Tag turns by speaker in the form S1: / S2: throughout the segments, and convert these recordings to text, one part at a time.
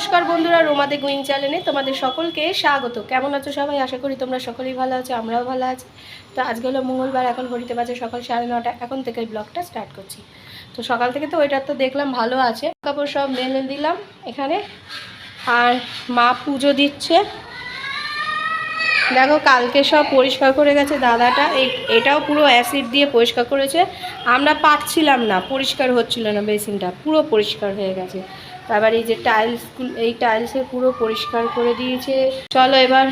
S1: নমস্কার বন্ধুরা, রোমাদে গুইং চ্যানেলে তোমাদের সকলকে স্বাগত। কেমন আছো সবাই? আশা করি তোমরা সকলেই ভালো আছো, আমরাও ভালো আছি। তো আজকে হলো মঙ্গলবার, এখন ঘড়িতে বাজে সকাল 9:30। এখন থেকে ব্লগটা স্টার্ট করছি। তো সকাল থেকে তো ওইটার তো দেখলাম ভালো আছে, কাপড় সব মেলে দিলাম এখানে। আর মা পুজো দিচ্ছে, দেখো কালকে সব পরিষ্কার করে গেছে দাদাটা। এটাও পুরো অ্যাসিড দিয়ে পরিষ্কার করেছে, আমরা পারছিলাম না, পরিষ্কার হচ্ছিল না, বেসিনটা পুরো পরিষ্কার হয়ে গেছে। তারপর এই যে এই টাইলসে পুরো পরিষ্কার করে দিয়েছে। চলো এবার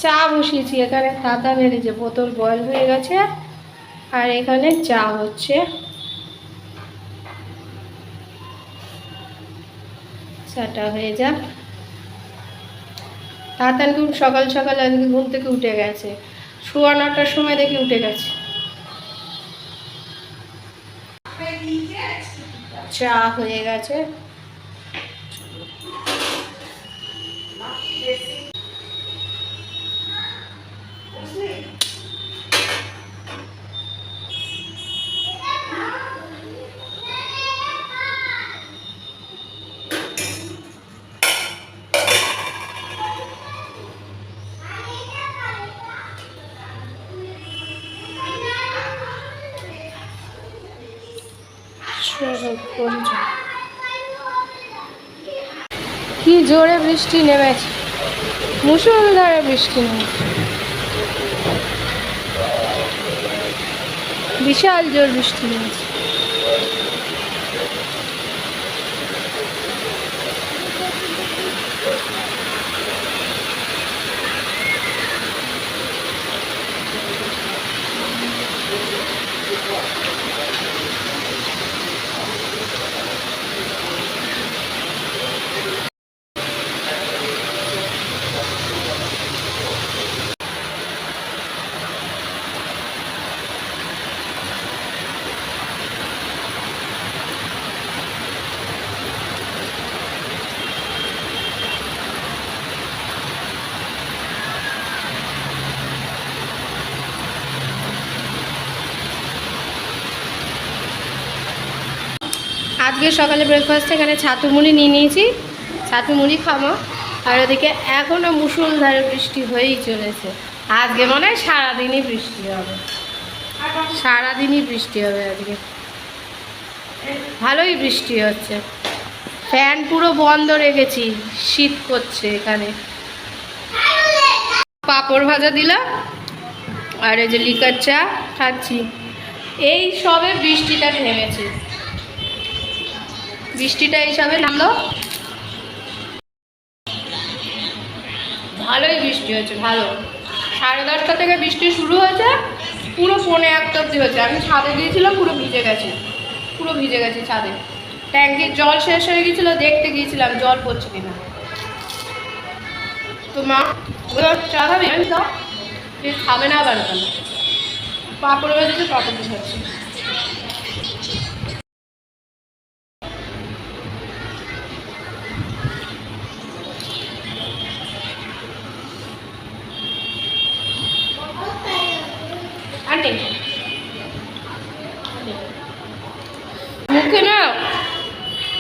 S1: চা বসিয়েছি এখানে, তাতা বেড়েছে, বোতল বয়েল হয়ে গেছে আর এখানে চা হচ্ছে। চাটা হয়ে যাক। তাতান খুব সকাল সকাল আজকে ঘুম থেকে উঠে গেছে, 9:15টার সময় দেখে উঠে গেছে। চা হয়ে গেছে। কি জোরে বৃষ্টি নেমেছে, মুষলধারে বৃষ্টি নেমেছে, বিশাল জোর বৃষ্টি নেমেছে। আজকে সকালে ব্রেকফাস্টে এখানে ছাতু মুড়ি নিয়ে নিয়েছি, ছাতু মুড়ি খাবো। আর ওদিকে এখনও মুষলধারে বৃষ্টি হয়েই চলেছে। আজকে মনে হয় সারাদিনই বৃষ্টি হবে, সারাদিনই বৃষ্টি হবে আজকে। ভালোই বৃষ্টি হচ্ছে, ফ্যান পুরো বন্ধ রেখেছি, শীত করছে এখানে। পাঁপড় ভাজা দিলাম আর এই যে লিকার চা খাচ্ছি। এই সবে বৃষ্টিটা নেমেছে, বৃষ্টিটা এই সবে নামলো, ভালোই বৃষ্টি হচ্ছে, ভালো। 10:30 থেকে বৃষ্টি শুরু হয়েছে, পুরো 1:45 অবধি হচ্ছে। আমি ছাদে গিয়েছিলাম, পুরো ভিজে গেছে, পুরো ভিজে গেছে ছাদে। ট্যাঙ্কির জল শেষ হয়ে গিয়েছিলো, দেখতে গিয়েছিলাম জল পড়ছে কিনা। তো মা চা খাবি? আমি তো খাবে না, আবার কেন? পাঁপড় ভেজেছে, পাঁপড় খাচ্ছি। মুখে না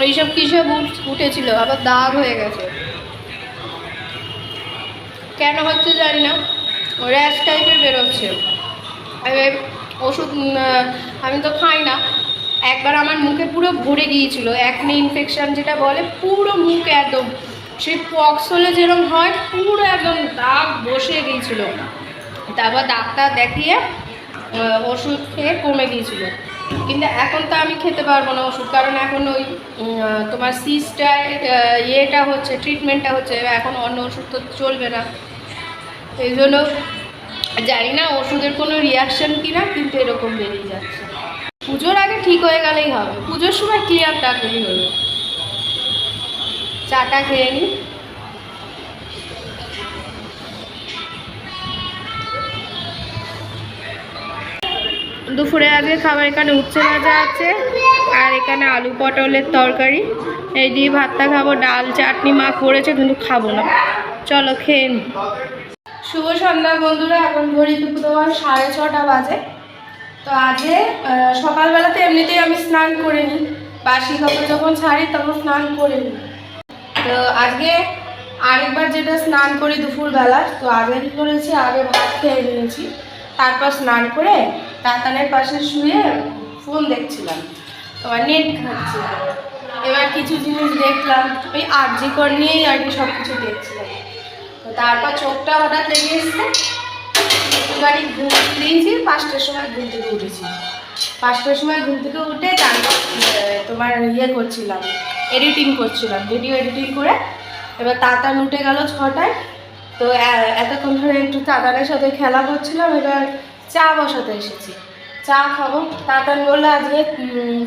S1: এইসব কিসব উঠেছিল, আবার দাগ হয়ে গেছে, কেন হচ্ছে জানি না, র্যাশ টাইপের বেরোচ্ছে। ওষুধ আমি তো খাই না। একবার আমার মুখে পুরো ভরে গিয়েছিল, অ্যাকনে ইনফেকশন যেটা বলে, পুরো মুখে একদম সেই পক্স হলে যেরকম হয়, পুরো একদম দাগ বসে গিয়েছিল। তারপর ডাক্তার দেখিয়ে ওষুধ খেয়ে কমে গিয়েছিল। কিন্তু এখন তো আমি খেতে পারবো না ওষুধ, কারণ এখন ওই তোমার সিস্টার ইয়েটা হচ্ছে, ট্রিটমেন্টটা হচ্ছে, এখন অন্য ওষুধ তো চলবে না। এই জন্য জানি না ওষুধের কোনো রিয়াকশান কিনা, কিন্তু এরকম বেরিয়ে যাচ্ছে। পুজোর আগে ঠিক হয়ে গেলেই হবে, পুজোর সময় ক্লিয়ার ডাকলেই হলো। চাটা খেয়ে নিই। দুপুরে আগে খাবার এখানে উচ্ছে ভাজা আছে, আর এখানে আলু পটলের তরকারি, এই দিয়ে ভাতটা খাবো। ডাল চাটনি মা করেছে, কিন্তু খাবো না। চলো খেয়ে নি। শুভ সন্ধ্যা বন্ধুরা, এখন ঘড়ি তোমার 6:30 বাজে। তো আজকে সকালবেলাতে এমনিতেই আমি স্নান করে নিই, বাসি কাপড় যখন ছাড়ি তখন স্নান করে নিই। তো আজকে আরেকবার যেটা স্নান করি দুপুরবেলা, তো আগে কী করেছি, আগে ভাত খেয়ে নিয়েছি, তারপর স্নান করে তাতানের পাশে শুয়ে ফোন দেখছিলাম, তোমার নেট ঘাঁটছিলাম। এবার কিছু জিনিস দেখলাম, ওই আরজি কর নিয়েই আর কি সব কিছু দেখছিলাম। তো তারপর চোখটা হঠাৎ লেগে এসছে, বাড়ি ঘুম দিয়েছি, 5টার সময় ঘুম থেকে উঠেছি। 5টার সময় ঘুম থেকে উঠে তারপর তোমার করছিলাম, এডিটিং করছিলাম, ভিডিও এডিটিং করে। এবার তাতান উঠে গেল 6টায়। তো এতক্ষণ ধরে একটু তাতানের সাথে খেলা করছিলাম। এবার চা বসাতে এসেছি, চা খাবো। তাতান বললো আজকে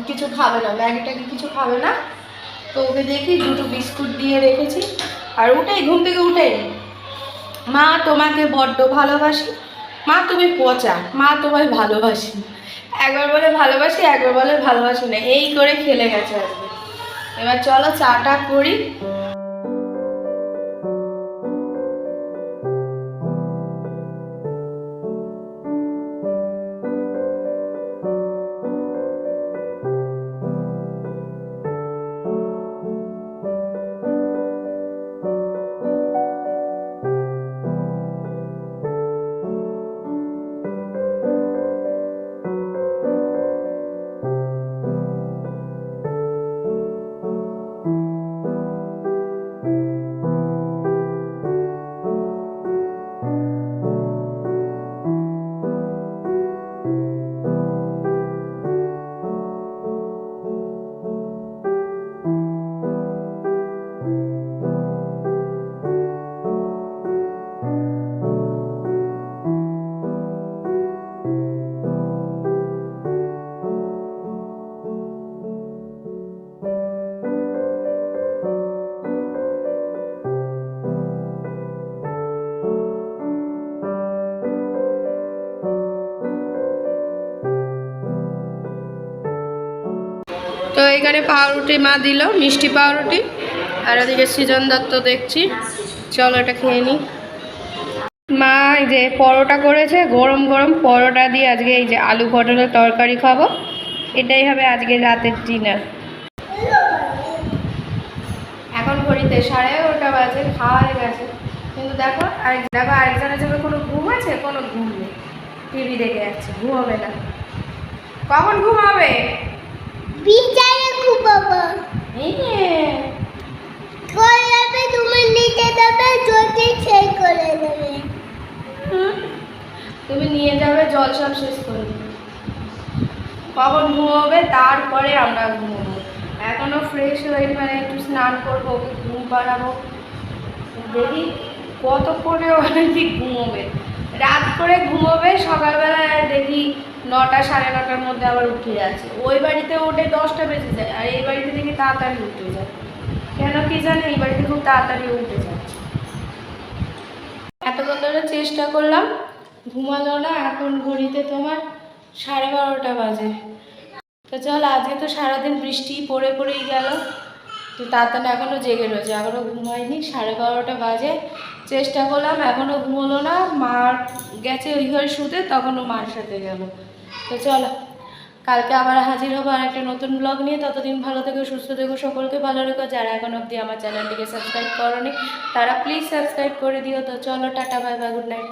S1: কিছু খাবে না, ম্যাগিটাকে কিছু খাবে না। তো ওকে দেখি 2টো বিস্কুট দিয়ে রেখেছি। আর ঘুম থেকে উঠেই মা তোমাকে বড্ড ভালোবাসি, মা তুমি পচা, মা তোমায় ভালোবাসি, একবার বলে ভালোবাসি, একবার বলে ভালোবাসি না, এই করে খেলে গেছে আজকে। এবার চলো চাটা করি। তো এখানে পাউরুটি মা দিল, মিষ্টি পাউরুটি। আর ওদিকে সৃজন দত্ত দেখছি, চলো এটা খেয়ে নিই। মা এই যে পরোটা করেছে, গরম গরম পরোটা দিয়ে আজকে এই যে আলু পটলের তরকারি খাবো। এটাই হবে আজকে রাতের ডিনার। এখন ঘড়িতে 11:30 বাজে, খাওয়া হয়ে গেছে। কিন্তু দেখো আরেকজনের জন্য কোনো ঘুম আছে? কোনো ঘুম নেই, টিভি দেখে যাচ্ছে, ঘুমাবে না। কখন ঘুমাবে?
S2: বিচারে ঘুমাবো। করবে তুমি নিতে দেবে, যদি সেই করে দেবে।
S1: তুমি নিয়ে যাবে, জল সব শেষ করে দেবে। কখন ঘুমাবে তারপরে আমরা ঘুমাবো। এখনো ফ্রেশ হয়ে মানে একটু স্নান করবো, ওকে ঘুম পাড়াবো। দেখি কতক্ষণে ওখানে ঠিক ঘুমোবে। রাত করে ঘুমোবে, সকালবেলায় দেখি 9টা 9:30টার মধ্যে আবার উঠে যাচ্ছে। ওই বাড়িতে ওঠে 10টা বেজে যায়, আর এই বাড়িতে দেখি তাড়াতাড়ি উঠে যায়। কেন কি জানে, এই বাড়িতে খুব তাড়াতাড়ি উঠে যাচ্ছে। এতক্ষণ ধরে চেষ্টা করলাম, ঘুমালো না। এখন ঘড়িতে তোমার 12:30 বাজে। তো চল, আজকে তো সারাদিন বৃষ্টি পড়েই গেল। তো তাড়াতাড়ি এখনও জেগে রয়েছে, এখনও ঘুমায়নি। 12:30 বাজে, চেষ্টা করলাম, এখনও ঘুমোলো না। মার গেছে ওই ঘরে শুতে, তখন ও মার সাথে গেল। তো চলো, কালকে আবার হাজির হবো আর একটা নতুন ব্লগ নিয়ে। ততদিন ভালো থেকো, সুস্থ থেকো, সকলকে ভালো রেখো। যারা এখন অবধি আমার চ্যানেলটিকে সাবস্ক্রাইব করোনি তারা প্লিজ সাবস্ক্রাইব করে দিও। তো চলো, tata, bye bye, good night.